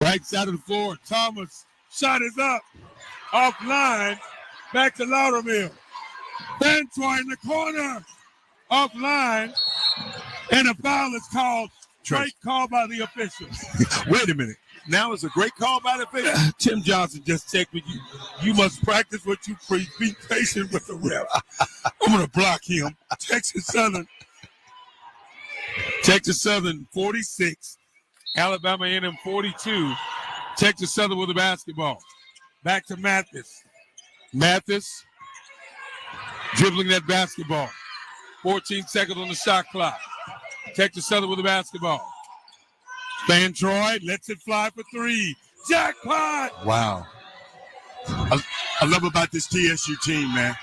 Right side of the floor. Thomas. Shot is up. Offline. Back to Loudermill. Fantroy in the corner. Offline. And a foul is called. Great call by the official. Wait a minute. Now it's a great call by the official. Tim Johnson just checked with you. You must practice what you preach. Be patient with the ref. I'm going to block him. Texas Southern 46. Alabama A&M 42. Texas Southern with the basketball. Back to Mathis. Mathis dribbling that basketball. 14 seconds on the shot clock. Texas Southern with the basketball. Fantroy lets it fly for three. Jackpot! Wow. I love about this TSU team, man.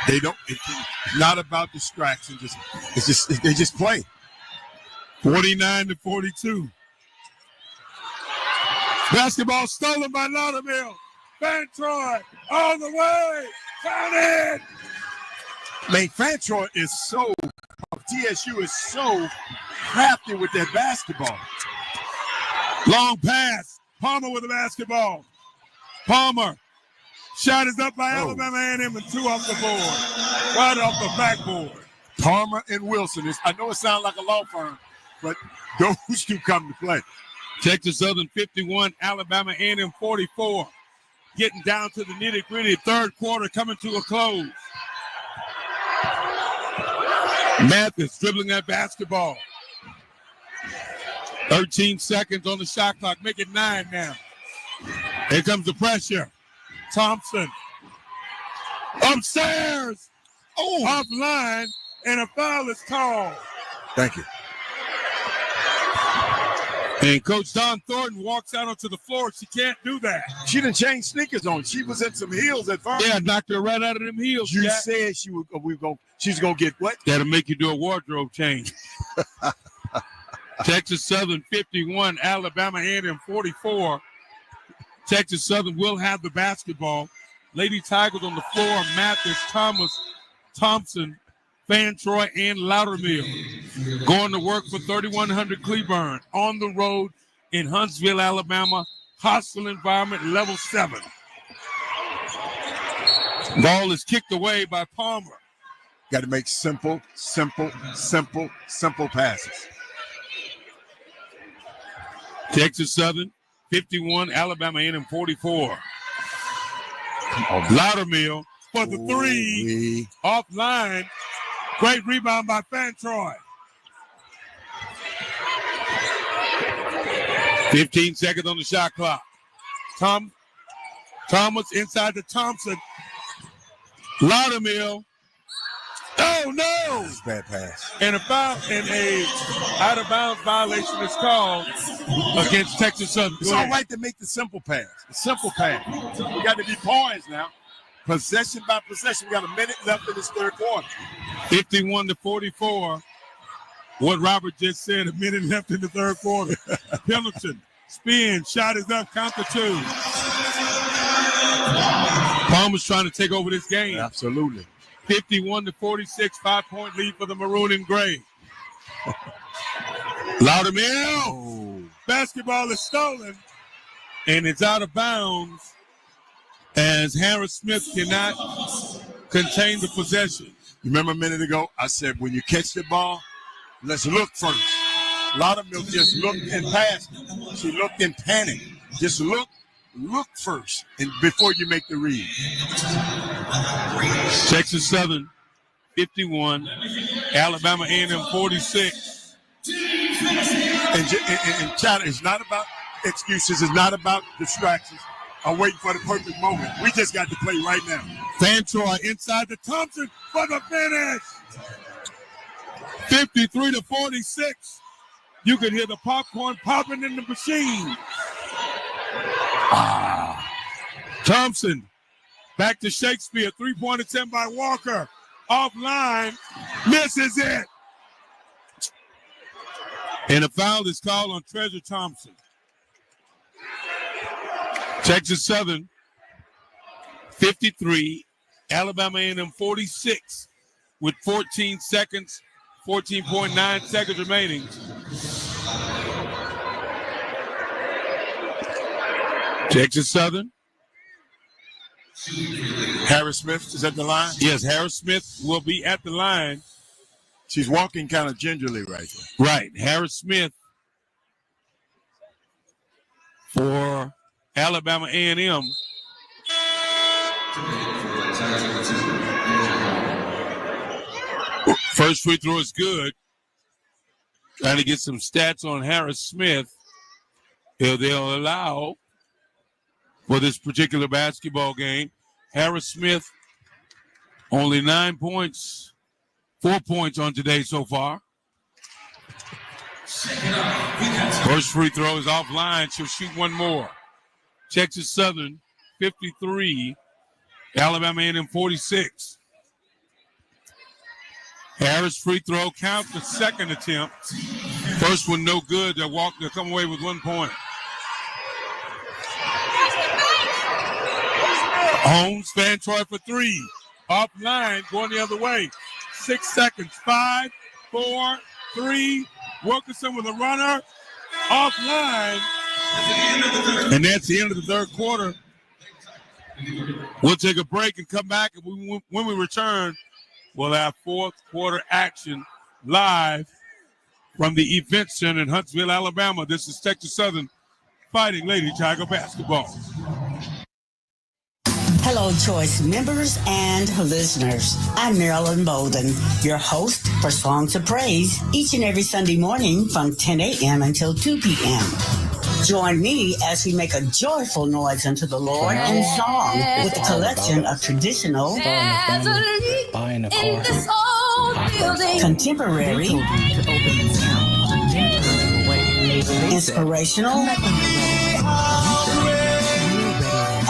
It's not about distraction. They just play. 49-42. Basketball stolen by Loudermill. Fantroy all the way. Count it! Man, Fantroy is TSU is so crafty with their basketball. Long pass. Palmer with the basketball. Palmer. Shot is up by Alabama A&M and 2 off the board. Right off the backboard. Palmer and Wilson. I know it sounds like a law firm, but those two come to play. Texas Southern 51, Alabama A&M 44. Getting down to the nitty-gritty. Third quarter coming to a close. Mathis dribbling that basketball. 13 seconds on the shot clock. Make it 9 now. Here comes the pressure. Thompson. Upstairs. Offline. And a foul is called. Thank you. And Coach Don Thornton walks out onto the floor. She can't do that. She didn't change sneakers on. She was in some heels at first. Yeah, knocked her right out of them heels. You said she's going to get what? That'll make you do a wardrobe change. Texas Southern 51, Alabama A&M 44. Texas Southern will have the basketball. Lady Tigers on the floor. Mathis, Thomas, Thompson, Fantroy, and Loudermill. Going to work for 3100 Cleburne on the road in Huntsville, Alabama. Hostile environment, level 7. Ball is kicked away by Palmer. Got to make simple passes. Texas Southern 51, Alabama A&M 44. Loudermill for the three. Offline. Great rebound by Fantroy. 15 seconds on the shot clock. Thomas inside to Thompson. Loudermill. Oh, no! That's a bad pass. And a foul and a out-of-bounds violation is called against Texas Southern. It's all right to make the simple pass. The simple pass. We got to be poised now. Possession by possession. We got a minute left in this third quarter. 51-44. What Robert just said, a minute left in the third quarter. Pendleton, spin, shot is up, count to 2. Palmer's trying to take over this game. Absolutely. 51-46, 5-point lead for the maroon and gray. Loudermill. Basketball is stolen, and it's out of bounds as Harris Smith cannot contain the possession. You remember a minute ago, I said, when you catch the ball, let's look first. Loudermill just looked and passed. She looked in panic. Just look first and before you make the read. Texas Southern 51, Alabama A&M 46. And Chad, it's not about excuses. It's not about distractions. I'm waiting for the perfect moment. We just got to play right now. Fantroy inside to Thompson for the finish. 53-46. You could hear the popcorn popping in the machine. Thompson back to Shakespeare. 3-point attempt by Walker. Offline. Misses it. And a foul is called on Treasure Thompson. Texas Southern 53, Alabama A&M 46 with 14 seconds, 14.9 seconds remaining. Texas Southern. Harris Smith is at the line. Yes, Harris Smith will be at the line. She's walking kind of gingerly right there. Right. Harris Smith for Alabama A&M. First free throw is good. Trying to get some stats on Harris Smith. They'll allow for this particular basketball game. Harris Smith, only 9 points, 4 points on today so far. First free throw is offline. She'll shoot one more. Texas Southern, 53. Alabama A&M, 46. Harris free throw, count the second attempt. First one no good. They'll come away with 1 point. Holmes, Van Troy for three. Offline, going the other way. 6 seconds. 5, 4, 3. Wilkinson with a runner. Offline. And that's the end of the third quarter. We'll take a break and come back. And when we return, we'll have fourth quarter action live from the Event Center in Huntsville, Alabama. This is Texas Southern Fighting Lady Tiger basketball. Hello, Choice members and listeners. I'm Marilyn Bolden, your host for Songs of Praise, each and every Sunday morning from 10 a.m. until 2 p.m. Join me as we make a joyful noise unto the Lord in song with a collection of traditional, contemporary, inspirational,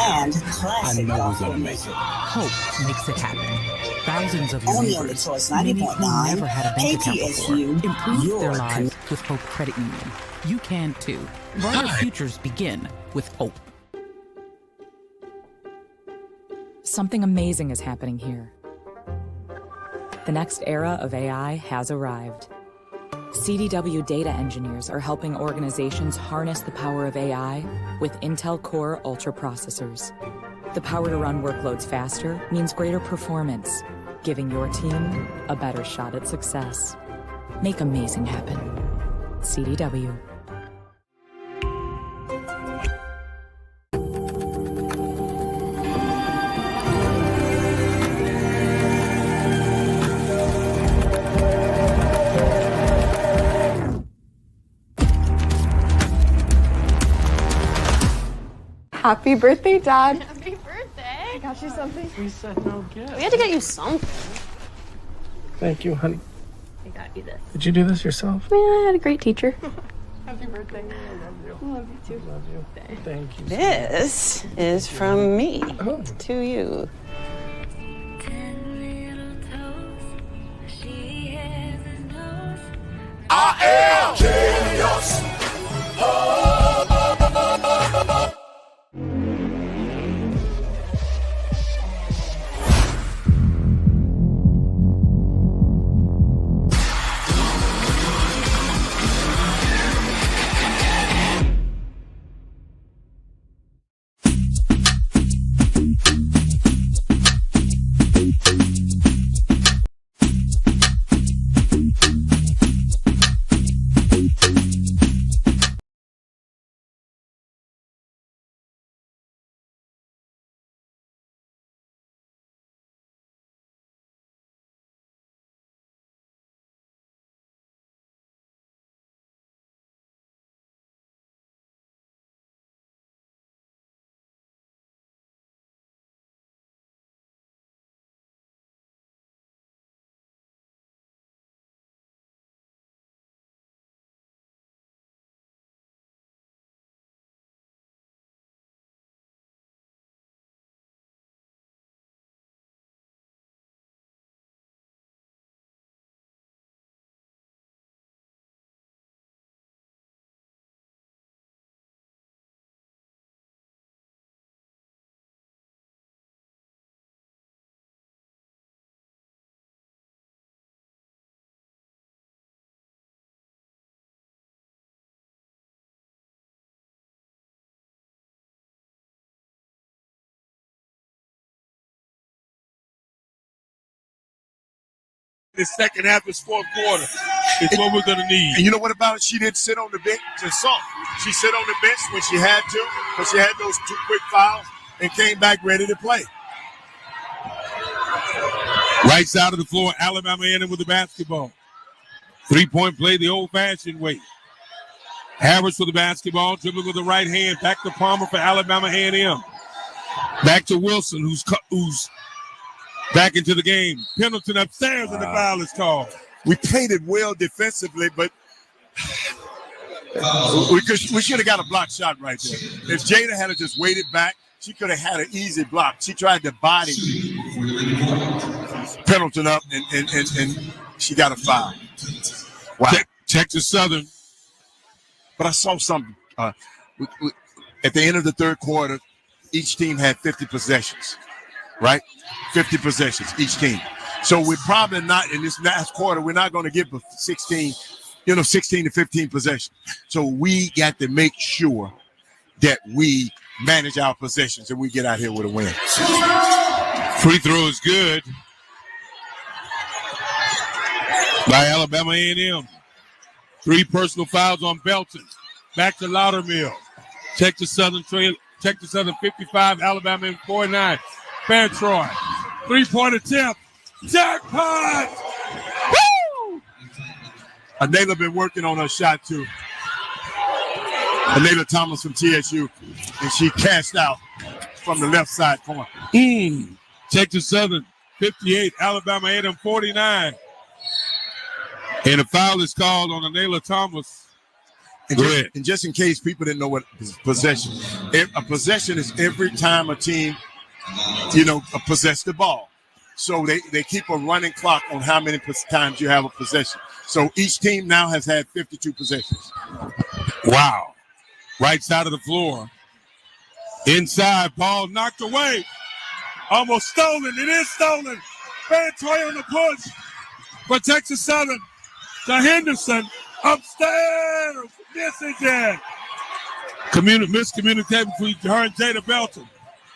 and classic. I know we're gonna make it. Hope makes it happen. Thousands of only on the Choice 90.9 never had a bank account before TSU, improve their lives with Hope Credit Union. You can too. Brighter futures begin with hope. Something amazing is happening here. The next era of AI has arrived. CDW data engineers are helping organizations harness the power of AI with Intel Core Ultra processors. The power to run workloads faster means greater performance, giving your team a better shot at success. Make amazing happen. CDW. Happy birthday, Dad. Happy birthday. I got you something. We said no gift. We had to get you something. Thank you, honey. I got you this. Did you do this yourself? Yeah, I had a great teacher. Happy birthday. I love you. I love you too. Love you. Thank you. This is from me Oh. to you. I am genius. The second half is fourth quarter. It's what we're going to need. And you know what about it? She didn't sit on the bench and saw. She sat on the bench when she had to, because she had those 2 quick fouls and came back ready to play. Right side of the floor, Alabama A&M with the basketball. 3-point play the old-fashioned way. Harris with the basketball, dribbling with the right hand. Back to Palmer for Alabama A&M. Back to Wilson, who's back into the game. Pendleton upstairs, and the foul is called. We played it well defensively, but we should have got a block shot right there. If Jada had just waited back, she could have had an easy block. She tried to body Pendleton up, and she got a foul. Wow. Texas Southern. But I saw something. At the end of the third quarter, each team had 50 possessions, right? 50 possessions, each team. So we're probably not, in this last quarter, we're not going to give 16 to 15 possessions. So we got to make sure that we manage our possessions and we get out here with a win. Free throw is good by Alabama A&M. 3 personal fouls on Belton. Back to Loudermill. Texas Southern 55, Alabama 49. Fantroy. 3-point attempt. Jackpot! Woo! Anela been working on her shot too. Anela Thomas from TSU, and she cashed out from the left side corner. Texas Southern 58, Alabama A&M 49. And a foul is called on Anela Thomas. And just in case people didn't know what possession, a possession is every time a team, possess the ball. So they keep a running clock on how many times you have a possession. So each team now has had 52 possessions. Wow. Right side of the floor. Inside, ball knocked away. Almost stolen. It is stolen. Fantroy on the push for Texas Southern. To Henderson. Upstairs. Misses it. Miscommunication between her and Jada Belton.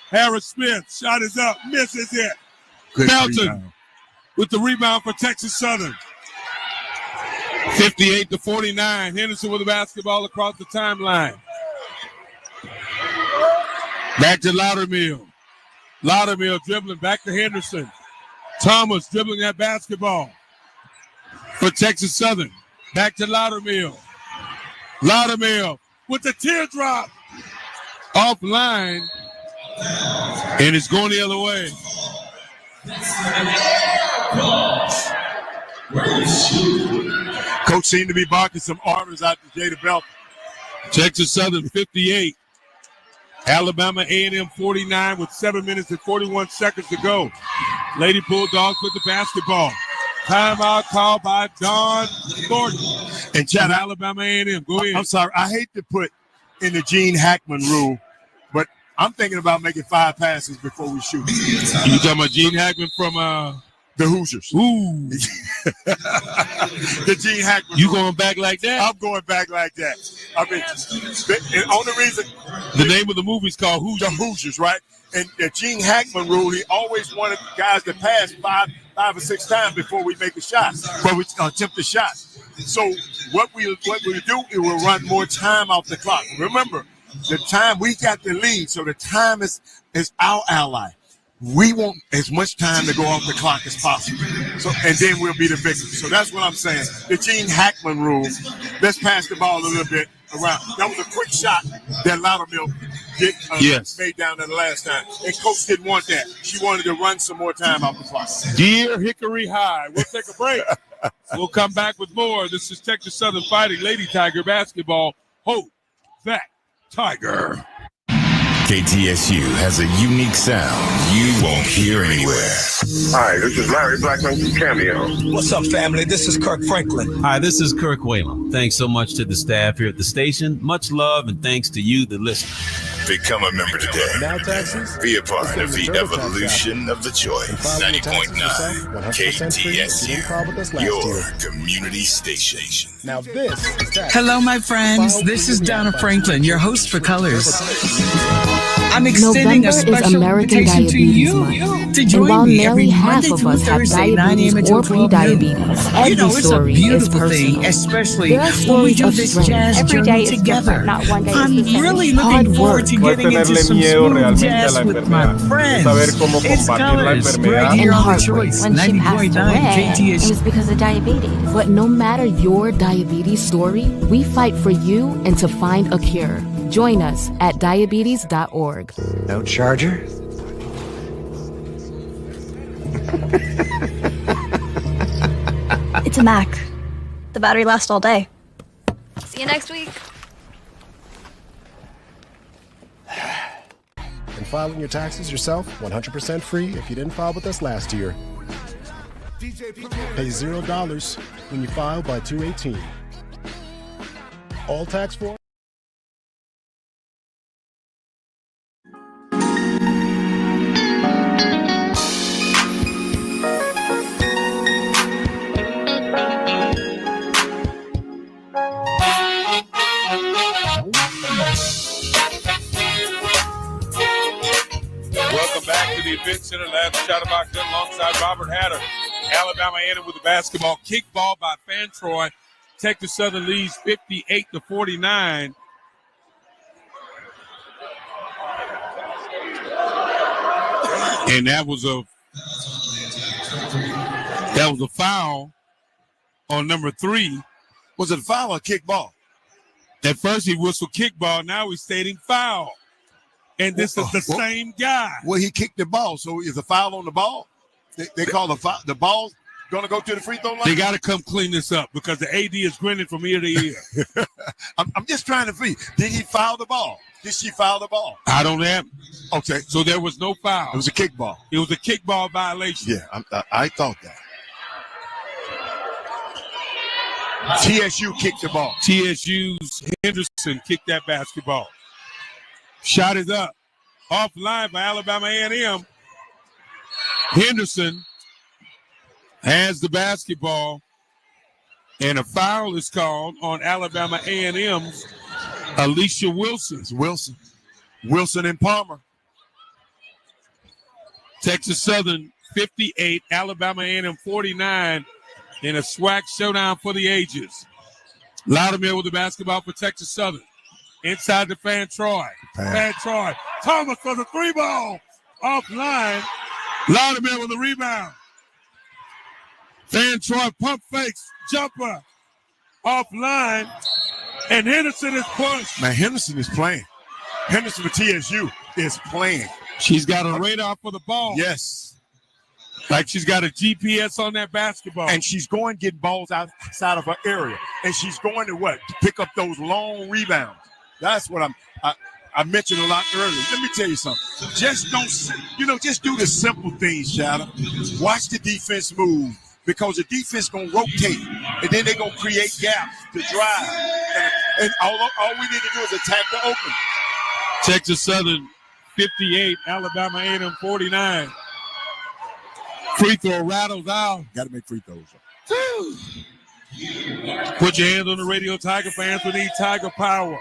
Harris Smith. Shot is up. Misses it. Good Belton rebound. with the rebound for Texas Southern. 58-49. Henderson with the basketball across the timeline. Back to Loudermill. Loudermill dribbling back to Henderson. Thomas dribbling that basketball for Texas Southern. Back to Loudermill. Loudermill with the teardrop. Offline. And it's going the other way. Coach seemed to be barking some orders out to Jada Belton. Texas Southern 58. Alabama A&M 49 with 7 minutes and 41 seconds to go. Lady Bulldogs with the basketball. Timeout called by Don Thornton. And Chad, Alabama A&M. Go ahead. I'm sorry. I hate to put in the Gene Hackman rule, but I'm thinking about making 5 passes before we shoot. You talking about Gene Hackman from the Hoosiers? Ooh. The Gene Hackman. You going back like that? I'm going back like that. I mean, the only reason. The name of the movie is called Hoosiers. The Hoosiers, right? And the Gene Hackman rule, he always wanted guys to pass five or six times before we make a shot, before we attempt a shot. So what we do is we'll run more time off the clock. Remember, the time we got the lead, so the time is our ally. We want as much time to go off the clock as possible. So, and then we'll be the victim. So that's what I'm saying. The Gene Hackman rule. Let's pass the ball a little bit around. That was a quick shot that Loudermill made down there the last time. And Coach didn't want that. She wanted to run some more time off the clock. Dear Hickory High. We'll take a break. We'll come back with more. This is Texas Southern Fighting Lady Tiger basketball. Hope that Tiger. KTSU has a unique sound you won't hear anywhere. Hi, this is Larry Blackman from Cameo. What's up, family? This is Kirk Franklin. Hi, this is Kirk Whalum. Thanks so much to the staff here at the station. Much love and thanks to you, the listener. Become a member today. Now, Texas. Be a part of the evolution of the choice. 90.9 KTSU, your community station. Now this is Hello, my friends. This is Donna Franklin, your host for Colors. I'm extending November a is special American invitation to Diabetes you Month. to And join while me every nearly half Monday of through us have Thursday, 9 diabetes a.m. or until 12 noon. prediabetes, every You know, it's a story is beautiful personal. thing, especially There are when we stories do of this strength, jazz Every journey day is together. different, not one day is I'm the same. really hard looking forward work, to Puedes getting into tenerle some miedo smooth realmente a jazz la with my enfermedad friends. y saber cómo It's combatir la Colors, right enfermedad. here and on the heartbreak. Choice, When she passed 90.9 away, it KTSU. was because of diabetes. But no matter your diabetes story, we fight for you and to find a cure. Join us at diabetes.org. No charger? It's a Mac. The battery lasts all day. See you next week. And filing your taxes yourself, 100% free if you didn't file with us last year. Pay $0 when you file by 2/18. All tax forms. Welcome back to the Event Center. Last shot of box alongside Robert Hatter. Alabama entered with the basketball. Kickball by Fantroy. Texas Southern leads 58-49. And that was a foul on number 3. Was it a foul or kickball? At first he whistled kickball. Now he's stating foul. And this is the same guy. Well, he kicked the ball, so is a foul on the ball? They call the ball going to go to the free throw line? They got to come clean this up because the AD is grinning from ear to ear. I'm just trying to figure. Did he foul the ball? Did she foul the ball? I don't have. Okay. So there was no foul. It was a kickball. It was a kickball violation. Yeah, I thought that. TSU kicked the ball. TSU's Henderson kicked that basketball. Shot is up. Offline by Alabama A&M. Henderson has the basketball, and a foul is called on Alabama A&M's Alicia Wilson. It's Wilson and Palmer. Texas Southern 58, Alabama A&M 49 in a SWAC showdown for the ages. Loudermilk with the basketball for Texas Southern. Inside to Fantroy. Fantroy. Thomas for the 3-ball. Offline. Loudermilk with the rebound. Fantroy pump fakes. Jumper. Offline. And Henderson is pushed. Man, Henderson is playing. Henderson for TSU is playing. She's got a radar for the ball. Yes. Like she's got a GPS on that basketball. And she's going to get balls outside of her area. And she's going to what? To pick up those long rebounds. That's what I mentioned a lot earlier. Let me tell you something. Just just do the simple things, Shadow. Watch the defense move because the defense going to rotate. And then they're going to create gaps to drive. And all we need to do is attack the open. Texas Southern 58, Alabama A&M 49. Free throw rattles out. Got to make free throws. Put your hands on the radio, Tiger fans. We need Tiger power.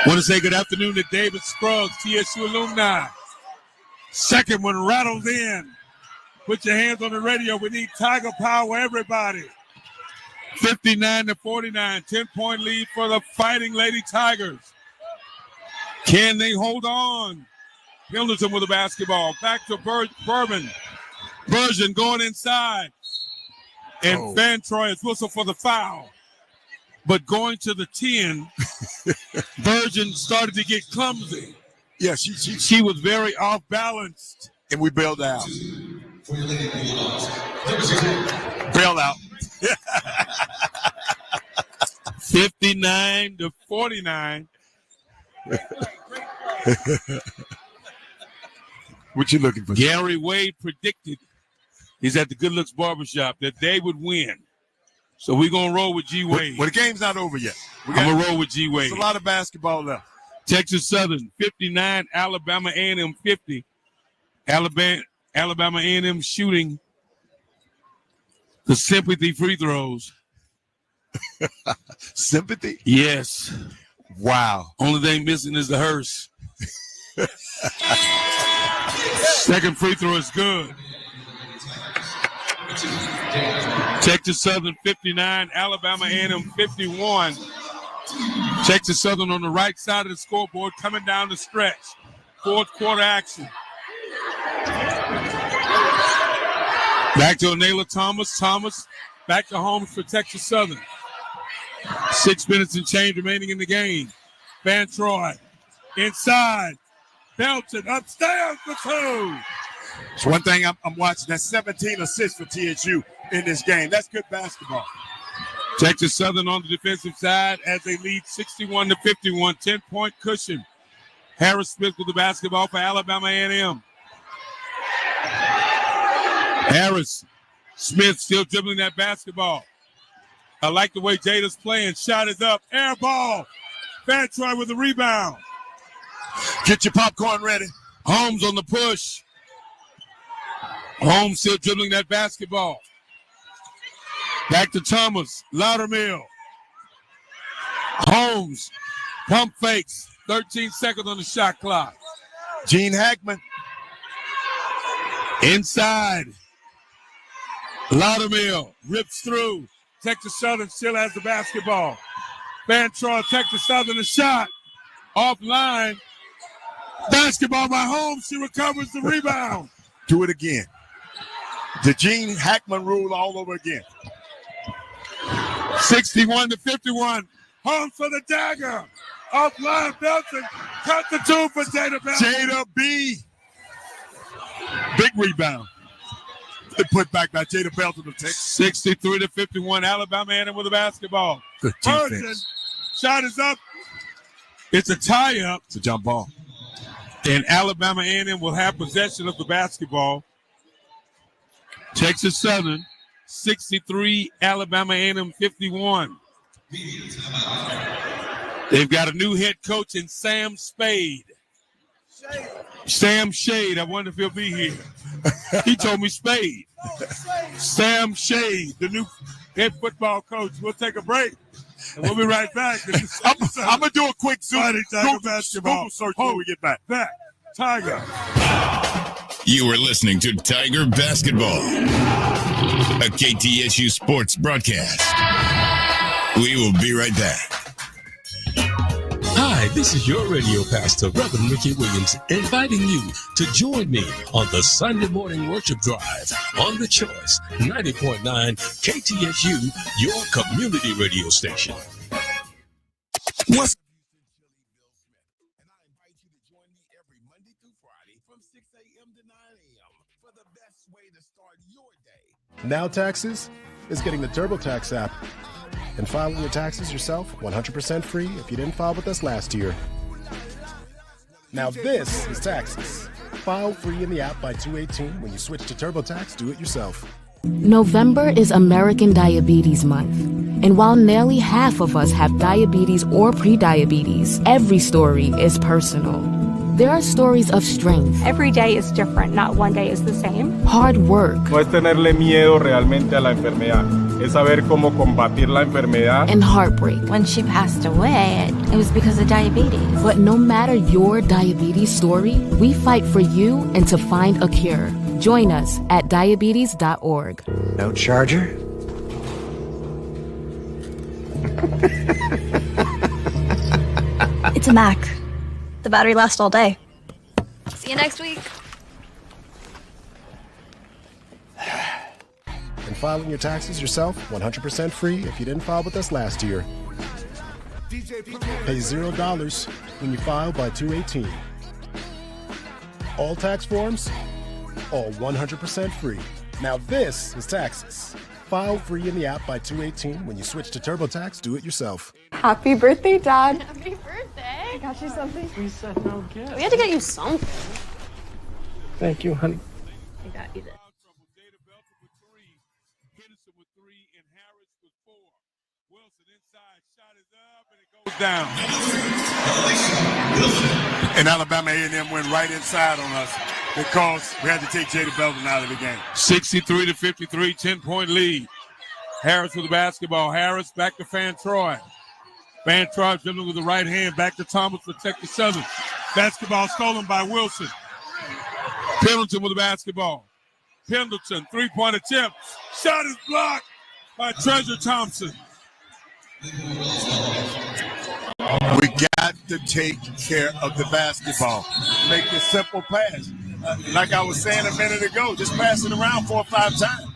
Want to say good afternoon to David Scruggs, TSU alumni. Second one rattles in. Put your hands on the radio. We need Tiger power, everybody. 59-49, 10-point lead for the Fighting Lady Tigers. Can they hold on? Pendleton with the basketball. Back to Bourbon. Bergen going inside. And Fantroy is whistled for the foul. But going to the 10, Bergen started to get clumsy. Yeah, she was very off balanced. And we bailed out. Bailed out. 59-49. What you looking for? Gary Wade predicted, he's at the Good Looks Barbershop, that they would win. So we're going to roll with G. Wade. Well, the game's not over yet. I'm going to roll with G. Wade. There's a lot of basketball left. Texas Southern, 59, Alabama A&M 50. Alabama A&M shooting the sympathy free throws. Sympathy? Yes. Wow. Only thing missing is the hearse. Second free throw is good. Texas Southern 59, Alabama A&M 51. Texas Southern on the right side of the scoreboard coming down the stretch. Fourth quarter action. Back to Onela Thomas. Thomas back to Holmes for Texas Southern. 6 minutes and change remaining in the game. Van Troy inside. Belton upstairs for two. It's one thing I'm watching. That's 17 assists for TSU in this game. That's good basketball. Texas Southern on the defensive side as they lead 61-51. 10-point cushion. Harris Smith with the basketball for Alabama A&M. Harris Smith still dribbling that basketball. I like the way Jada's playing. Shot is up. Air ball. Van Troy with the rebound. Get your popcorn ready. Holmes on the push. Holmes still dribbling that basketball. Back to Thomas. Loudermill. Holmes. Pump fakes. 13 seconds on the shot clock. Gene Hackman. Inside. Loudermill rips through. Texas Southern still has the basketball. Van Troy, Texas Southern, a shot. Offline. Basketball by Holmes. She recovers the rebound. Do it again. The Gene Hackman rule all over again. 61-51. Holmes for the dagger. Offline, Belton. Cut the two for Jada Belton. Jada B. Big rebound. They put back by Jada Belton of Texas. 63-51. Alabama A&M with the basketball. Good defense. Shot is up. It's a tie-up. It's a jump ball. And Alabama A&M will have possession of the basketball. Texas Southern, 63, Alabama A&M 51. They've got a new head coach in Sam Spade. Sam Shade. I wonder if he'll be here. He told me Spade. Sam Shade, the new head football coach. We'll take a break. And we'll be right back. I'm going to do a quick Tiger basketball. Google search when we get back. Tiger. You are listening to Tiger Basketball, a KTSU sports broadcast. We will be right back. Hi, this is your radio pastor, Reverend Ricky Williams, inviting you to join me on the Sunday morning worship drive on The Choice, 90.9 KTSU, your community radio station. What's Now Taxes is getting the TurboTax app and filing your taxes yourself 100% free if you didn't file with us last year. Now this is taxes. File free in the app by 2/18. When you switch to TurboTax, do it yourself. November is American Diabetes Month. And while nearly half of us have diabetes or prediabetes, every story is personal. There are stories of strength. Every day is different, not one day is the same. Hard work. No es tenerle miedo realmente a la enfermedad, es saber cómo combatir la enfermedad. And heartbreak. When she passed away, it was because of diabetes. But no matter your diabetes story, we fight for you and to find a cure. Join us at diabetes.org. No charger? It's a Mac. The battery lasts all day. See you next week. And filing your taxes yourself 100% free if you didn't file with us last year. Pay $0 when you file by 2/18. All tax forms, all 100% free. Now this is taxes. File free in the app by 2/18. When you switch to TurboTax, do it yourself. Happy birthday, Dad. Happy birthday. I got you something. We said no gift. We had to get you something. Thank you, honey. I got you this. Down. And Alabama A&M went right inside on us because we had to take Jada Belton out of the game. 63-53, 10-point lead. Harris with the basketball. Harris back to Fan Troy. Van Troy dribbling with the right hand. Back to Thomas for Texas Southern. Basketball stolen by Wilson. Pendleton with the basketball. Pendleton, three-point attempt. Shot is blocked by Treasure Thompson. We got to take care of the basketball. Make the simple pass. Like I was saying a minute ago, just pass it around 4 or 5 times.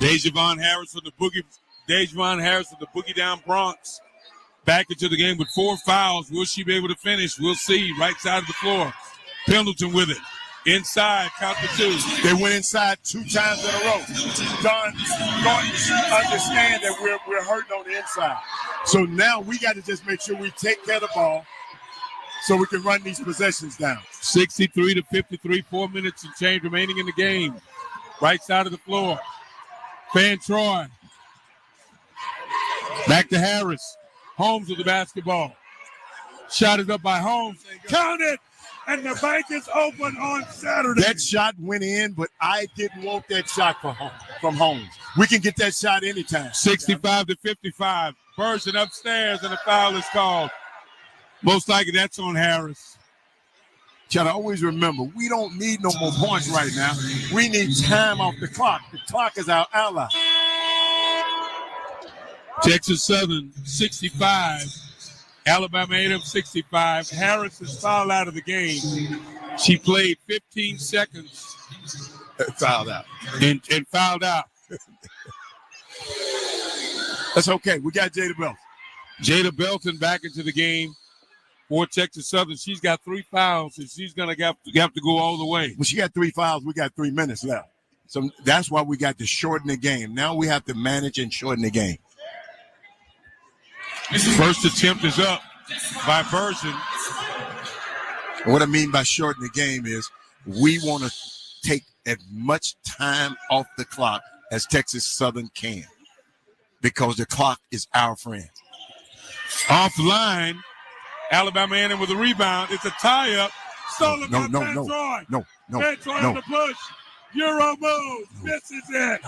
Dejavon Harris from the Boogie Down Bronx. Back into the game with 4 fouls. Will she be able to finish? We'll see. Right side of the floor. Pendleton with it. Inside, count the 2. They went inside 2 times in a row. Don understand that we're hurting on the inside. So now we got to just make sure we take care of the ball so we can run these possessions down. 63-53, 4 minutes and change remaining in the game. Right side of the floor. Van Troy. Back to Harris. Holmes with the basketball. Shot it up by Holmes. Count it! And the bank is open on Saturday. That shot went in, but I didn't want that shot from Holmes. We can get that shot anytime. 65-55. Version upstairs, and a foul is called. Most likely that's on Harris. Try to always remember, we don't need no more points right now. We need time off the clock. The clock is our ally. Texas Southern 65. Alabama A&M 65. Harris is fouled out of the game. She played 15 seconds. Fouled out. And fouled out. That's okay. We got Jada Belton. Jada Belton back into the game for Texas Southern. She's got 3 fouls, and she's going to have to go all the way. When she got 3 fouls, we got 3 minutes left. So that's why we got to shorten the game. Now we have to manage and shorten the game. First attempt is up by Version. What I mean by shorten the game is we want to take as much time off the clock as Texas Southern can because the clock is our friend. Offline, Alabama A&M with a rebound. It's a tie-up. Stolen by Van Troy. Van Troy on the push. Euro move. Misses it.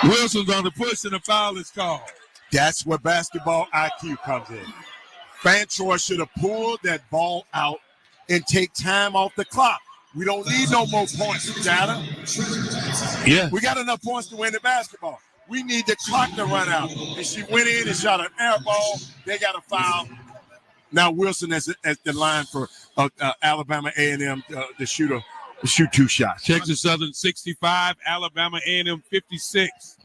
Wilson's on the push, and a foul is called. That's where basketball IQ comes in. Van Troy should have pulled that ball out and take time off the clock. We don't need no more points, Jada. Yeah. We got enough points to win the basketball. We need the clock to run out. And she went in and shot an air ball. They got a foul. Now Wilson is at the line for Alabama A&M to shoot 2 shots. Texas Southern 65, Alabama A&M 56.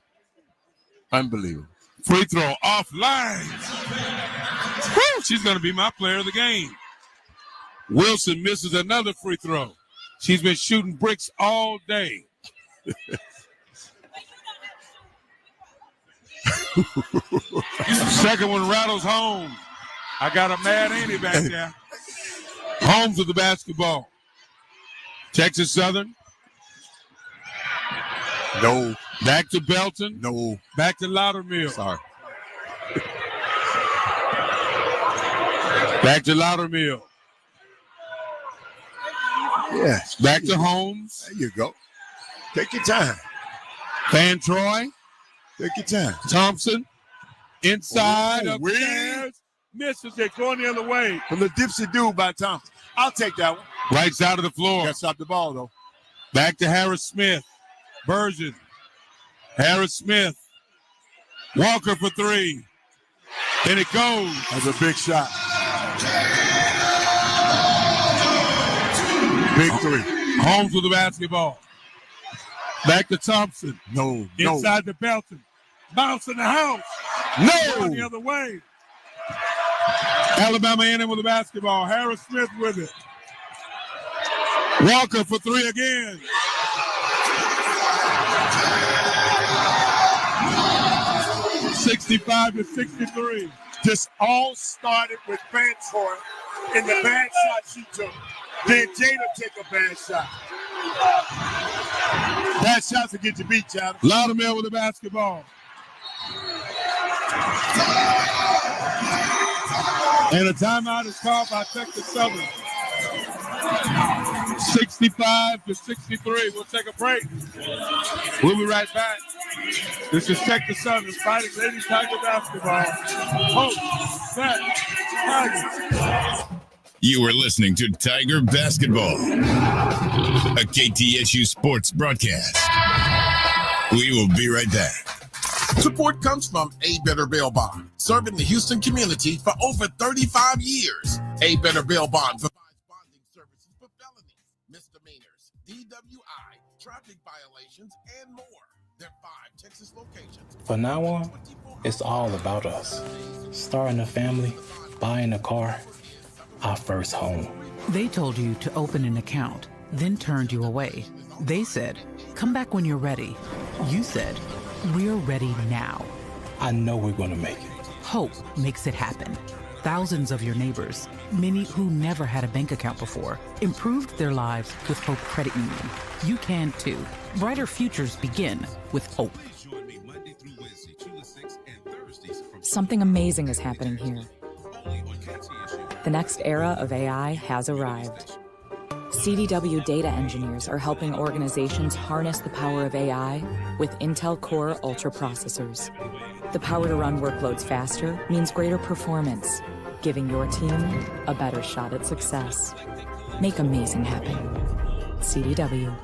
Unbelievable. Free throw offline. Woo, she's going to be my player of the game. Wilson misses another free throw. She's been shooting bricks all day. Second one rattles home. I got a mad Andy back there. Holmes with the basketball. Texas Southern. No. Back to Belton. No. Back to Loudermill. Sorry. Back to Loudermill. Yes. Back to Holmes. There you go. Take your time. Van Troy. Take your time. Thompson. Inside upstairs. Misses it. Going the other way. From the dipsy dude by Thompson. I'll take that one. Right side of the floor. Got to stop the ball, though. Back to Harris Smith. Version. Harris Smith. Walker for 3. And it goes. That's a big shot. Big 3. Holmes with the basketball. Back to Thompson. No. Inside to Belton. Bounce in the house. No. Going the other way. Alabama A&M with the basketball. Harris Smith with it. Walker for 3 again. $65-63. This all started with Van Troy in the bad shot she took. Then Jada take a bad shot. Bad shots will get you beat, child. Loudermill with the basketball. And a timeout is called by Texas Southern. 65-63. We'll take a break. We'll be right back. This is Texas Southern Fighting Lady Tiger basketball. Host, Matt, Tigers. You are listening to Tiger Basketball, a KTSU sports broadcast. We will be right back. Support comes from A Better Bail Bond, serving the Houston community for over 35 years. A Better Bail Bond provides bonding services for felonies, misdemeanors, DWI, traffic violations, and more. There are 5 Texas locations. From now on, it's all about us. Starting a family, buying a car, our first home. They told you to open an account, then turned you away. They said, come back when you're ready. You said, we're ready now. I know we're going to make it. Hope makes it happen. Thousands of your neighbors, many who never had a bank account before, improved their lives with Hope Credit Union. You can too. Brighter futures begin with Hope. Something amazing is happening here. The next era of AI has arrived. CDW data engineers are helping organizations harness the power of AI with Intel Core Ultra processors. The power to run workloads faster means greater performance, giving your team a better shot at success. Make amazing happen. CDW.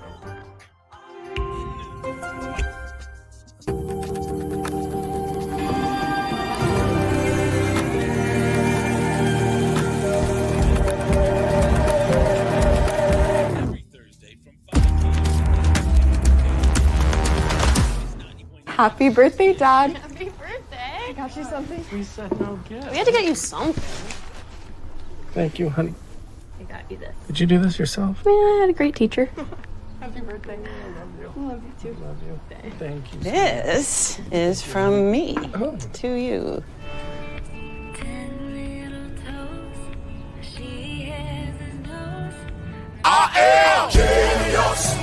Happy birthday, Dad. Happy birthday. I got you something. We said no gift. We had to get you something. Thank you, honey. I got you this. Did you do this yourself? Yeah, I had a great teacher. Happy birthday. I love you. I love you too. Love you. Thank you. This is from me to you. I am genius.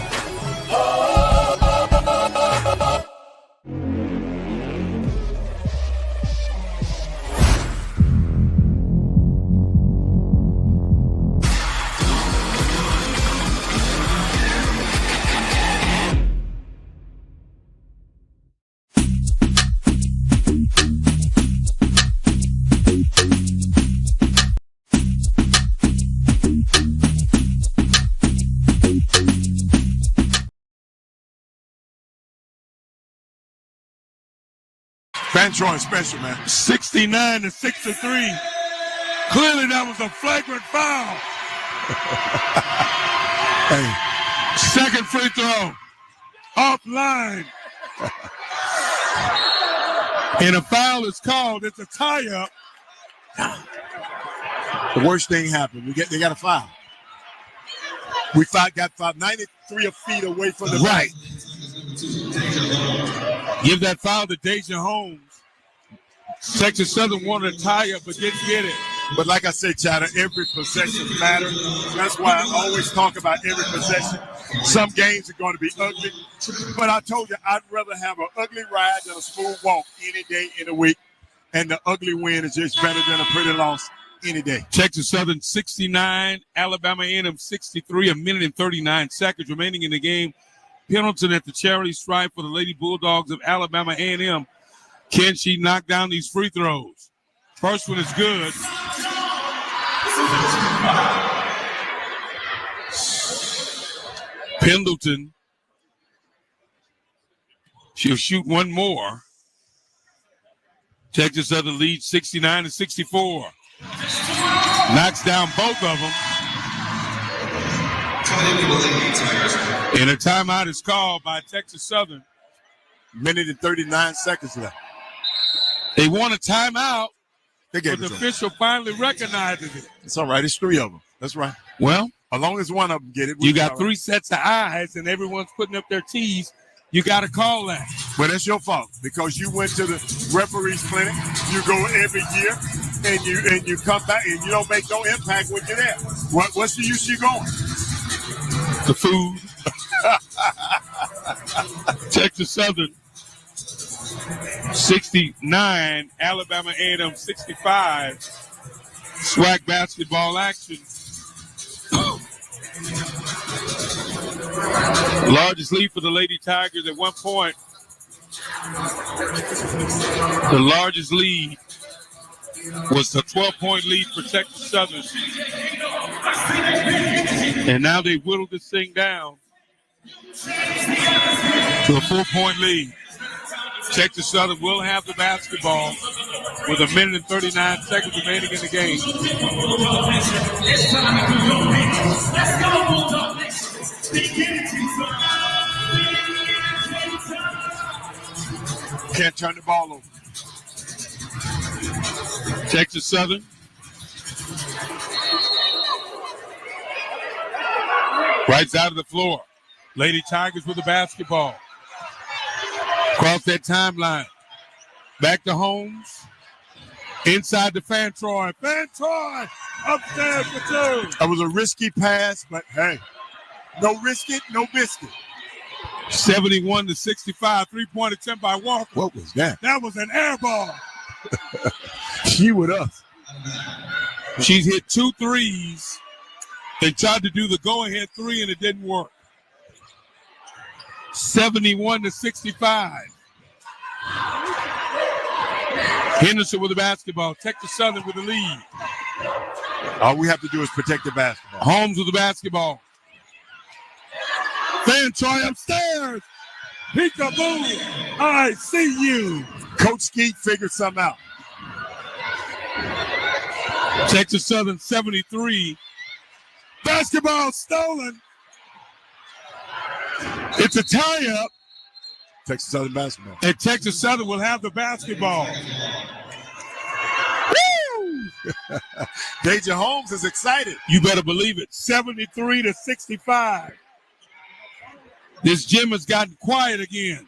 Van Troy special, man. 69-63. Clearly that was a flagrant foul. Hey. Second free throw. Offline. And a foul is called. It's a tie-up. The worst thing happened. They got a foul. We got fouled 93 feet away from the right. Give that foul to Deja Holmes. Texas Southern wanted a tie-up, but didn't get it. But like I said, Chatter, every possession matters. That's why I always talk about every possession. Some games are going to be ugly. But I told you, I'd rather have an ugly ride than a smooth walk any day in the week. And the ugly win is just better than a pretty loss any day. Texas Southern 69, Alabama A&M 63, a minute and 39 seconds remaining in the game. Pendleton at the charity stripe for the Lady Bulldogs of Alabama A&M. Can she knock down these free throws? First one is good. Pendleton. She'll shoot one more. Texas Southern leads 69-64. Knocks down both of them. And a timeout is called by Texas Southern. Minute and 39 seconds left. They want a timeout, but the official finally recognizes it. It's all right. It's 3 of them. That's right. Well, as long as one of them get it. You got 3 sets of eyes, and everyone's putting up their T's. You got to call that. But it's your fault because you went to the referee's clinic. You go every year, and you come back, and you don't make no impact when you're there. What's the use you going? The food. Texas Southern 69, Alabama A&M 65. SWAC basketball action. Largest lead for the Lady Tigers at one point. The largest lead was a 12-point lead for Texas Southern. And now they whittled this thing down to a 4-point lead. Texas Southern will have the basketball with 1 minute and 39 seconds remaining in the game. Can't turn the ball over. Texas Southern right side of the floor. Lady Tigers with the basketball. Across that timeline. Back to Holmes. Inside to Fantroy. Fantroy upstairs for two. That was a risky pass, but hey, no risk it, no biscuit. 71-65. 3-point attempt by Walker. What was that? That was an air ball. She with us. She's hit 2 threes. They tried to do the go-ahead 3 and it didn't work. 71-65. Henderson with the basketball. Texas Southern with the lead. All we have to do is protect the basketball. Holmes with the basketball. Fantroy upstairs. Peekaboo. I see you. Coach Skeet figured something out. Texas Southern 73. Basketball stolen. It's a tie-up. Texas Southern basketball. And Texas Southern will have the basketball. Woo! Deja Holmes is excited. You better believe it. 73-65. This gym has gotten quiet again.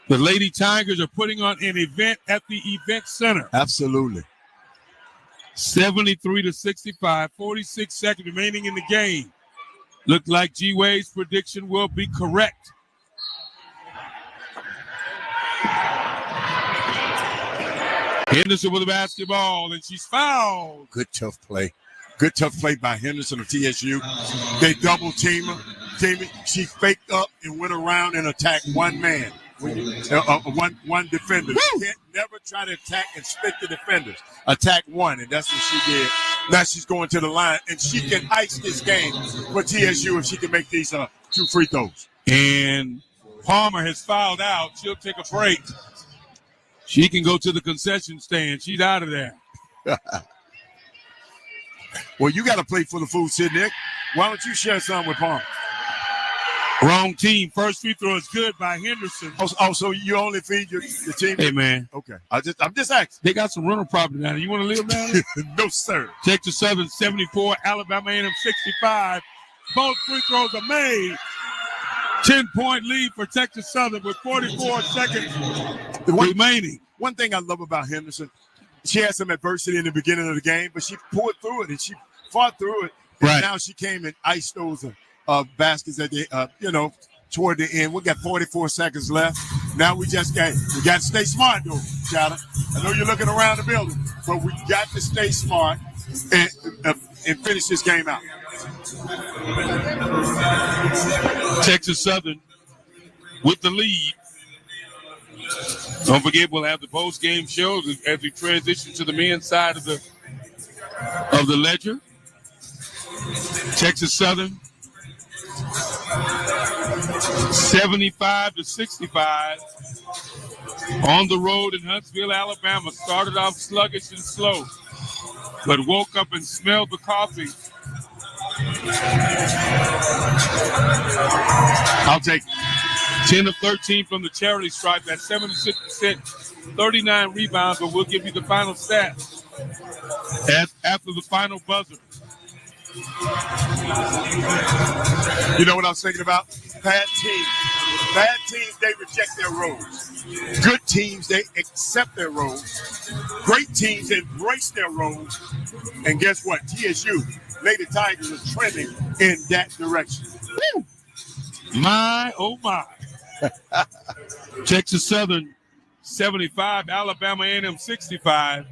The Lady Tigers are putting on an event at the event center. Absolutely. 73-65, 46 seconds remaining in the game. Looked like G-Wade's prediction will be correct. Henderson with the basketball, and she's fouled. Good tough play. Good tough play by Henderson of TSU. They double team her. She faked up and went around and attacked one man. One defender. You can't never try to attack and split the defenders. Attack one, and that's what she did. Now she's going to the line, and she can ice this game for TSU if she can make these 2 free throws. And Palmer has fouled out. She'll take a break. She can go to the concession stand. She's out of there. Well, you got to play for the food, Sid Nick. Why don't you share some with Palmer? Wrong team. First free throw is good by Henderson. Oh, so you only feed your team? Hey, man. Okay. I'm just asking. They got some rental property down there. You want to live down there? No, sir. Texas Southern 74, Alabama A&M 65. Both free throws are made. 10-point lead for Texas Southern with 44 seconds remaining. One thing I love about Henderson, she had some adversity in the beginning of the game, but she pulled through it and she fought through it. And right. Now she came and iced those baskets at the, toward the end. We got 44 seconds left. Now we got to stay smart, though, Chowder. I know you're looking around the building, but we got to stay smart and finish this game out. Texas Southern with the lead. Don't forget, we'll have the post-game shows as we transition to the men's side of the ledger. Texas Southern 75-65 on the road in Huntsville, Alabama. Started off sluggish and slow, but woke up and smelled the coffee. I'll take 10 of 13 from the charity stripe. That's 76%, 39 rebounds, but we'll give you the final stats after the final buzzer. You know what I was thinking about? Bad teams. Bad teams, they reject their roles. Good teams, they accept their roles. Great teams embrace their roles. And guess what? TSU, Lady Tigers, are trending in that direction. Woo! My, oh my. Texas Southern 75, Alabama A&M 65.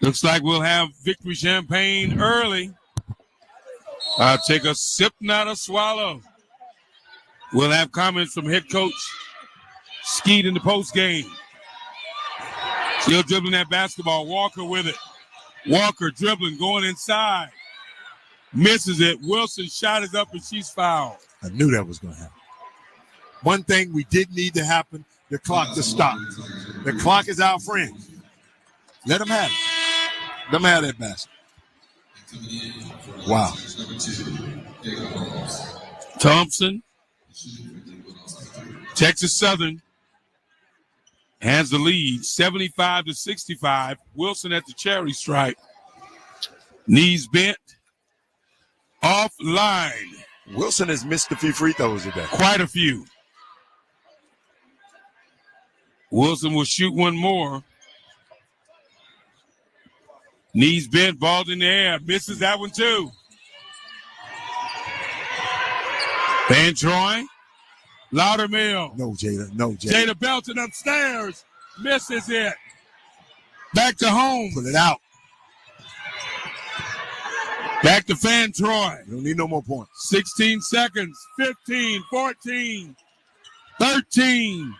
Looks like we'll have victory champagne early. I'll take a sip, not a swallow. We'll have comments from head coach Skeet in the post game. Still dribbling that basketball. Walker with it. Walker dribbling, going inside. Misses it. Wilson's shot is up and she's fouled. I knew that was going to happen. One thing we did need to happen, the clock to stop. The clock is our friend. Let them have it. Let them have that basket. Wow. Thompson. Texas Southern has the lead, 75-65. Wilson at the cherry stripe. Knees bent. Offline. Wilson has missed a few free throws today. Quite a few. Wilson will shoot one more. Knees bent, ball in the air. Misses that one too. Van Troy. Loudermill. No, Jada. No, Jada. Jada Belton upstairs. Misses it. Back to home. Put it out. Back to Van Troy. You don't need no more points. 16 seconds. 15, 14, 13,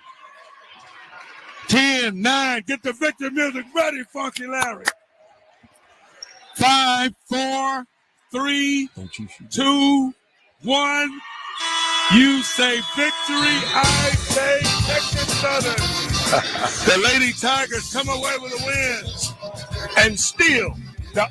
10, 9. Get the victory music ready, Funky Larry. 5, 4, 3, 2, 1. You say victory, I say Texas Southern. The Lady Tigers come away with a win and steal the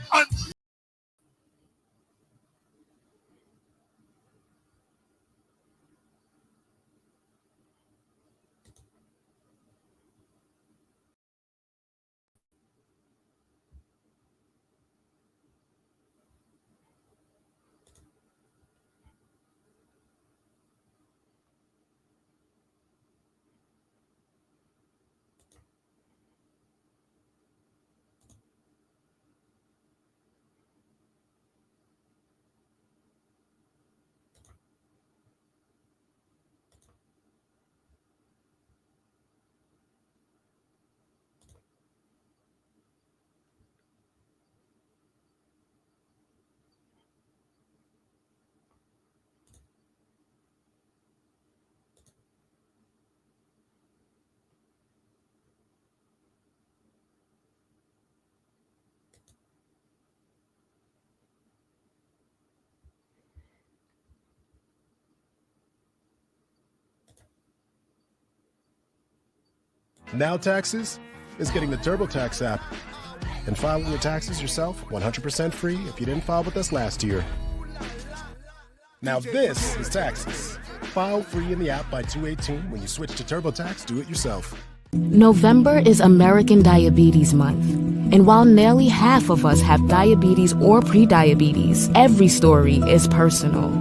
Now Taxes is getting the TurboTax app and filing your taxes yourself 100% free if you didn't file with us last year. Now this is Taxes. File free in the app by 2/18 when you switch to TurboTax Do It Yourself. November is American Diabetes Month. And while nearly half of us have diabetes or prediabetes, every story is personal.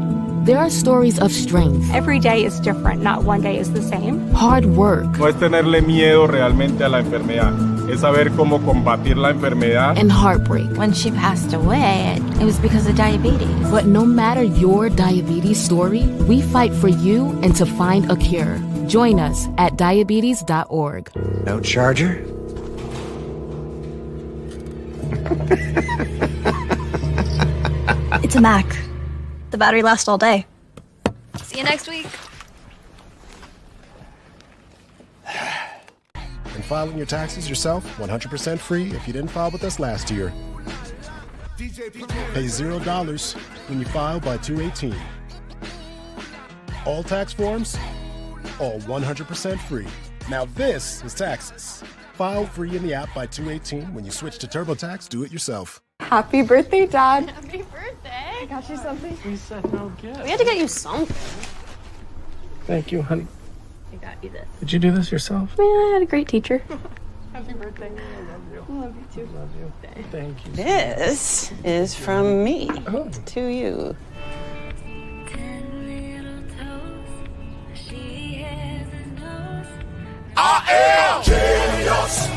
There are stories of strength. Every day is different. Not one day is the same. Hard work. No es tenerle miedo realmente a la enfermedad, es saber cómo combatir la enfermedad. And heartbreak. When she passed away, it was because of diabetes. But no matter your diabetes story, we fight for you and to find a cure. Join us at diabetes.org. No charger? It's a Mac. The battery lasts all day. See you next week. And filing your taxes yourself 100% free if you didn't file with us last year. Pay $0 when you file by 2/18. All tax forms, all 100% free. Now this is Taxes. File free in the app by 2/18 when you switch to TurboTax Do It Yourself. Happy birthday, Dad. Happy birthday. I got you something. We said no gift. We had to get you something. Thank you, honey. I got you this. Did you do this yourself? Yeah, I had a great teacher. Happy birthday. I love you too. Love you. Thank you. This is from me to you. I am genius.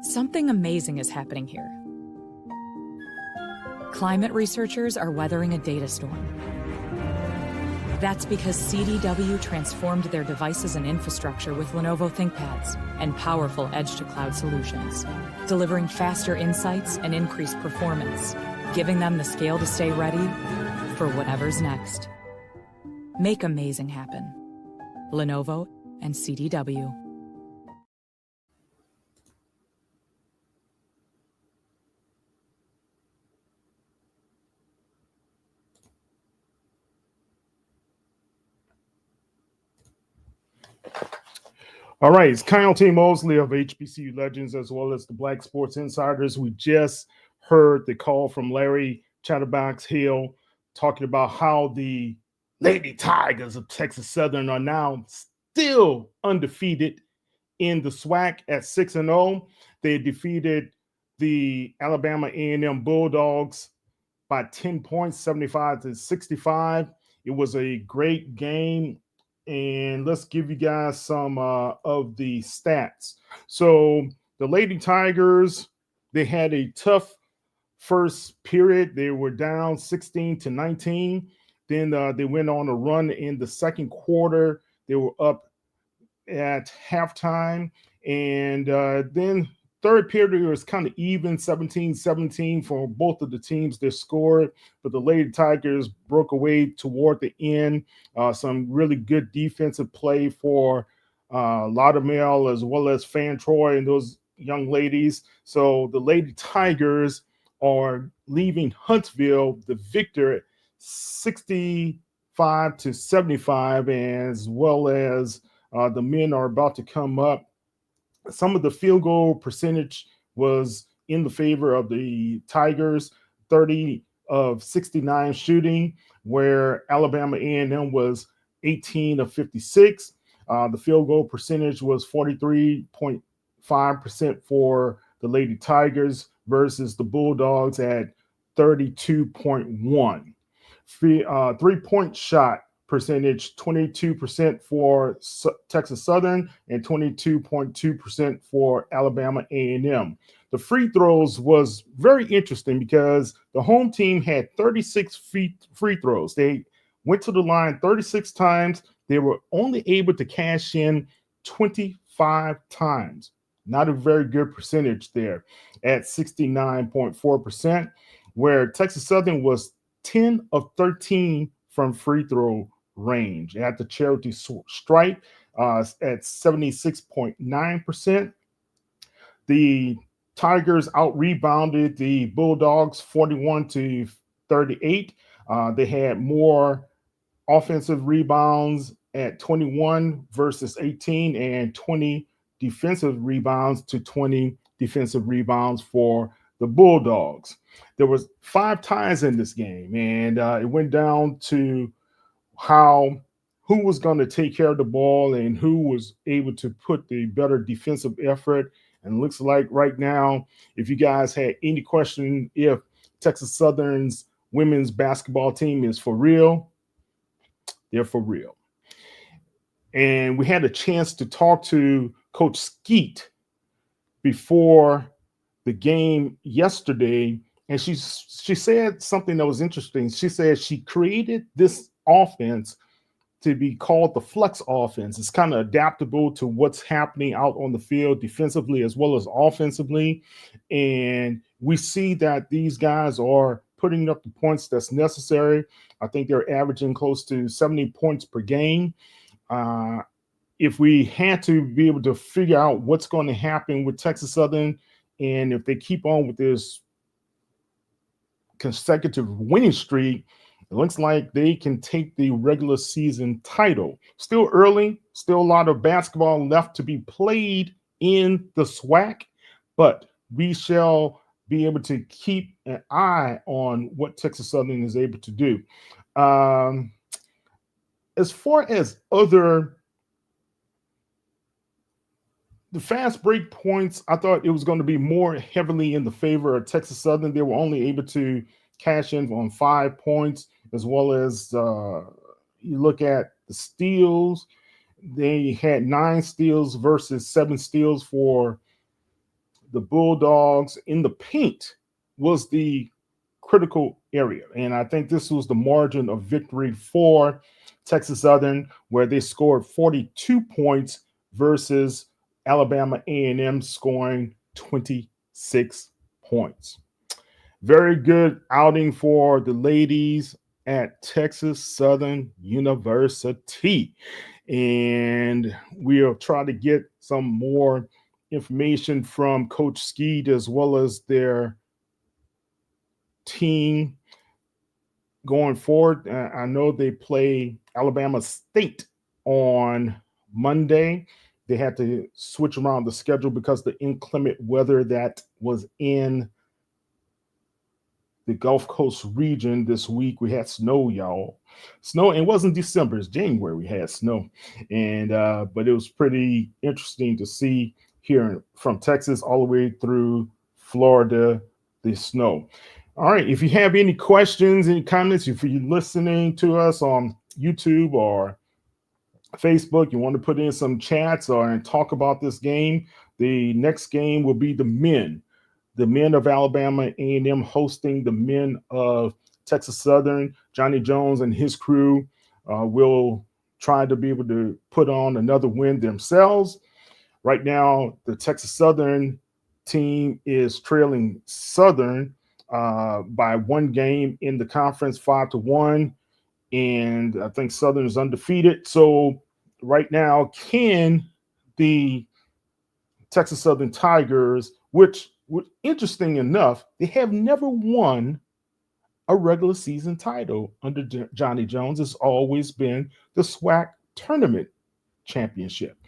Something amazing is happening here. Climate researchers are weathering a data storm. That's because CDW transformed their devices and infrastructure with Lenovo ThinkPads and powerful edge-to-cloud solutions, delivering faster insights and increased performance, giving them the scale to stay ready for whatever's next. Make amazing happen. Lenovo and CDW. All right, it's Kyle T. Mosley of HBCU Legends as well as the Black Sports Insiders. We just heard the call from Larry Chatterbox Hill talking about how the Lady Tigers of Texas Southern are now still undefeated in the SWAC at 6-0. They defeated the Alabama A&M Bulldogs by 10 points, 75-65. It was a great game. And let's give you guys some of the stats. So the Lady Tigers, they had a tough first period. They were down 16-19. Then they went on a run in the second quarter. They were up at halftime. And then third period was kind of even, 17-17 for both of the teams that scored, but the Lady Tigers broke away toward the end. Some really good defensive play for Laudermill as well as Fan Troy and those young ladies. So the Lady Tigers are leaving Huntsville the victor 65-75, as well as the men are about to come up. Some of the field goal percentage was in the favor of the Tigers, 30 of 69 shooting, where Alabama A&M was 18 of 56. The field goal percentage was 43.5% for the Lady Tigers versus the Bulldogs at 32.1. Three-point shot percentage, 22% for Texas Southern and 22.2% for Alabama A&M. The free throws was very interesting because the home team had 36 free throws. They went to the line 36 times. They were only able to cash in 25 times. Not a very good percentage there at 69.4%, where Texas Southern was 10 of 13 from free throw range at the charity stripe at 76.9%. The Tigers out-rebounded the Bulldogs 41-38. They had more offensive rebounds at 21 versus 18 and 20 defensive rebounds to 20 defensive rebounds for the Bulldogs. There was 5 ties in this game, and it went down to who was going to take care of the ball and who was able to put the better defensive effort. And it looks like right now, if you guys had any question if Texas Southern's women's basketball team is for real, they're for real. And we had a chance to talk to Coach Skeet before the game yesterday, and she said something that was interesting. She said she created this offense to be called the flex offense. It's kind of adaptable to what's happening out on the field defensively as well as offensively. And we see that these guys are putting up the points that's necessary. I think they're averaging close to 70 points per game. If we had to be able to figure out what's going to happen with Texas Southern, and if they keep on with this consecutive winning streak, it looks like they can take the regular season title. Still early, still a lot of basketball left to be played in the SWAC, but we shall be able to keep an eye on what Texas Southern is able to do. As far as the fast break points, I thought it was going to be more heavily in the favor of Texas Southern. They were only able to cash in on 5 points, as well as you look at the steals. They had 9 steals versus 7 steals for the Bulldogs. In the paint was the critical area. And I think this was the margin of victory for Texas Southern, where they scored 42 points versus Alabama A&M scoring 26 points. Very good outing for the ladies at Texas Southern University. And we'll try to get some more information from Coach Skeed as well as their team going forward. I know they play Alabama State on Monday. They had to switch around the schedule because the inclement weather that was in the Gulf Coast region this week. We had snow, y'all. Snow. It wasn't December, it's January. We had snow, and but it was pretty interesting to see here from Texas all the way through Florida, the snow. All right. If you have any questions, any comments, if you're listening to us on YouTube or Facebook, you want to put in some chats or and talk about this game, the next game will be the men of Alabama A&M hosting the men of Texas Southern. Johnny Jones and his crew will try to be able to put on another win themselves. Right now, the Texas Southern team is trailing Southern by one game in the conference, 5-1. And I think Southern is undefeated. So right now, can the Texas Southern Tigers, which interesting enough, they have never won a regular season title under Johnny Jones. It's always been the SWAC tournament championship.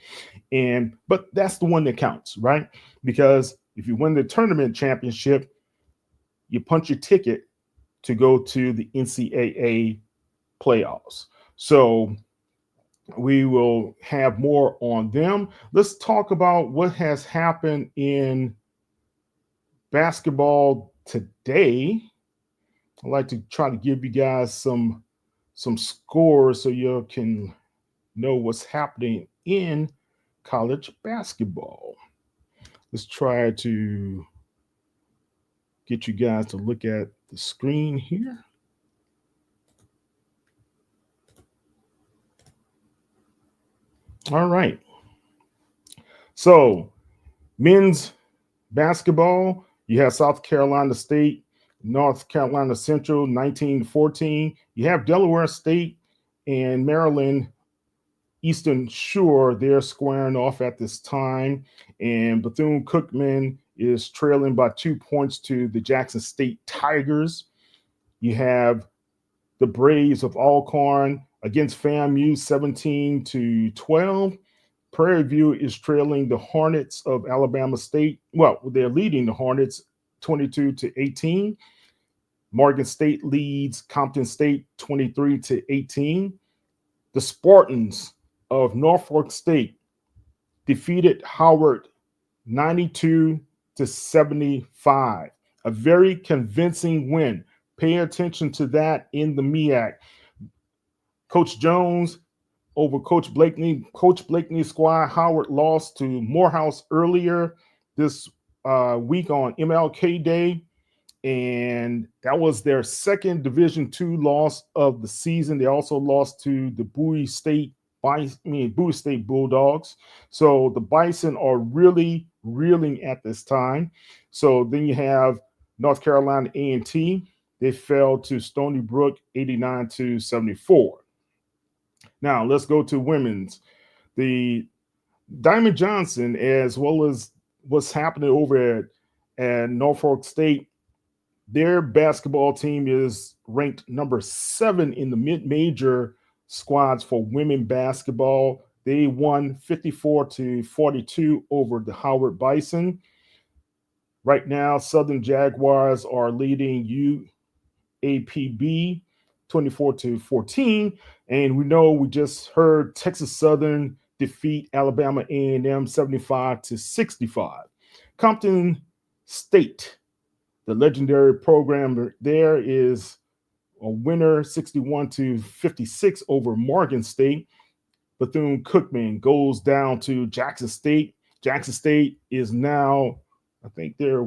But that's the one that counts, right? Because if you win the tournament championship, you punch your ticket to go to the NCAA playoffs. So we will have more on them. Let's talk about what has happened in basketball today. I'd like to try to give you guys some scores so you can know what's happening in college basketball. Let's try to get you guys to look at the screen here. All right. So, men's basketball, you have South Carolina State, North Carolina Central, 19-14. You have Delaware State and Maryland Eastern Shore. They're squaring off at this time. And Bethune-Cookman is trailing by 2 points to the Jackson State Tigers. You have the Braves of Alcorn against FAMU, 17-12. Prairie View is trailing the Hornets of Alabama State. Well, they're leading the Hornets 22-18. Morgan State leads Compton State 23-18. The Spartans of Norfolk State defeated Howard 92-75. A very convincing win. Pay attention to that in the MEAC. Coach Jones over Coach Blakeney. Coach Blakeney's squad, Howard, lost to Morehouse earlier this week on MLK Day, and that was their second Division II loss of the season. They also lost to the Bowie State Bulldogs. So the Bison are really reeling at this time. So then you have North Carolina A&T. They fell to Stony Brook 89-74. Now let's go to women's. The Diamond Johnson, as well as what's happening over at Norfolk State, their basketball team is ranked number 7 in the mid-major squads for women basketball. They won 54-42 over the Howard Bison. Right now, Southern Jaguars are leading UAPB 24-14, and we just heard Texas Southern defeat Alabama A&M 75-65. Compton State, the legendary program there, is a winner 61-56 over Morgan State. Bethune-Cookman goes down to Jackson State. Jackson State is now, I think they're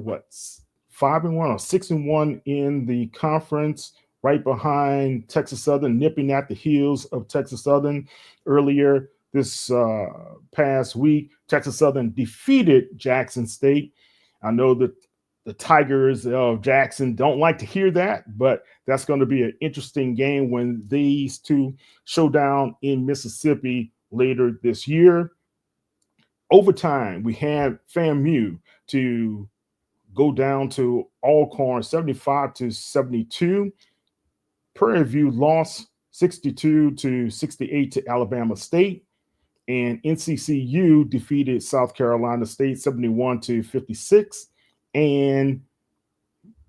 5-1 or 6-1 in the conference, right behind Texas Southern, nipping at the heels of Texas Southern. Earlier this past week, Texas Southern defeated Jackson State. I know that the Tigers of Jackson don't like to hear that, but that's going to be an interesting game when these two show down in Mississippi later this year. Overtime, we had FAMU to go down to Alcorn 75-72. Prairie View lost 62-68 to Alabama State. And NCCU defeated South Carolina State 71-56. And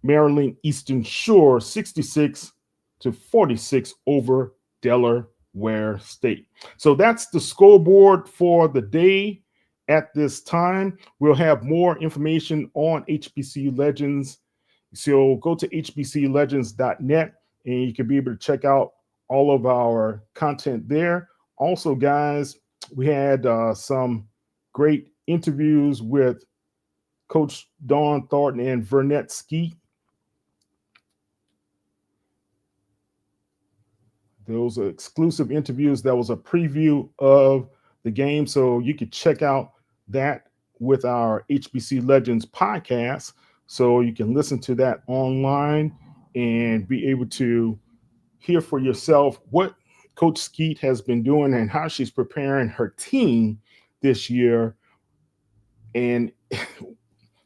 Maryland Eastern Shore 66-46 over Delaware State. So that's the scoreboard for the day. At this time, we'll have more information on HBCU Legends. So go to hbclegends.net and you can be able to check out all of our content there. Also, guys, we had some great interviews with Coach Dawn Thornton and Vernette Skeet. Those are exclusive interviews. That was a preview of the game, so you could check out that with our HBC Legends podcast. So you can listen to that online and be able to hear for yourself what Coach Skeet has been doing and how she's preparing her team this year. And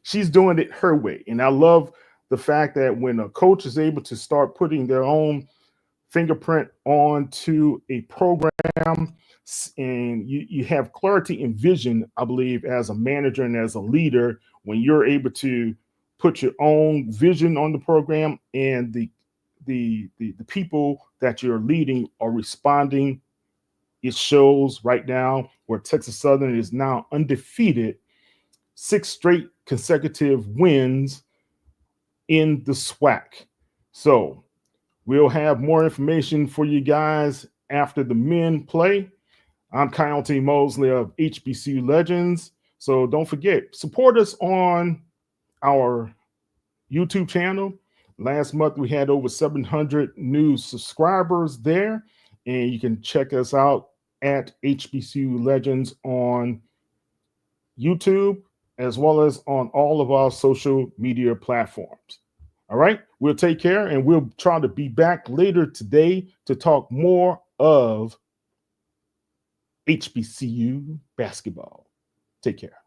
she's doing it her way. And I love the fact that when a coach is able to start putting their own fingerprint onto a program and you have clarity and vision, I believe, as a manager and as a leader, when you're able to put your own vision on the program and the people that you're leading are responding. It shows right now where Texas Southern is now undefeated, 6 straight consecutive wins in the SWAC. So we'll have more information for you guys after the men play. I'm Kyle T. Mosley of HBCU Legends. So don't forget, support us on our YouTube channel. Last month, we had over 700 new subscribers there. And you can check us out at HBCU Legends on YouTube, as well as on all of our social media platforms. All right, we'll take care, and we'll try to be back later today to talk more of HBCU basketball. Take care.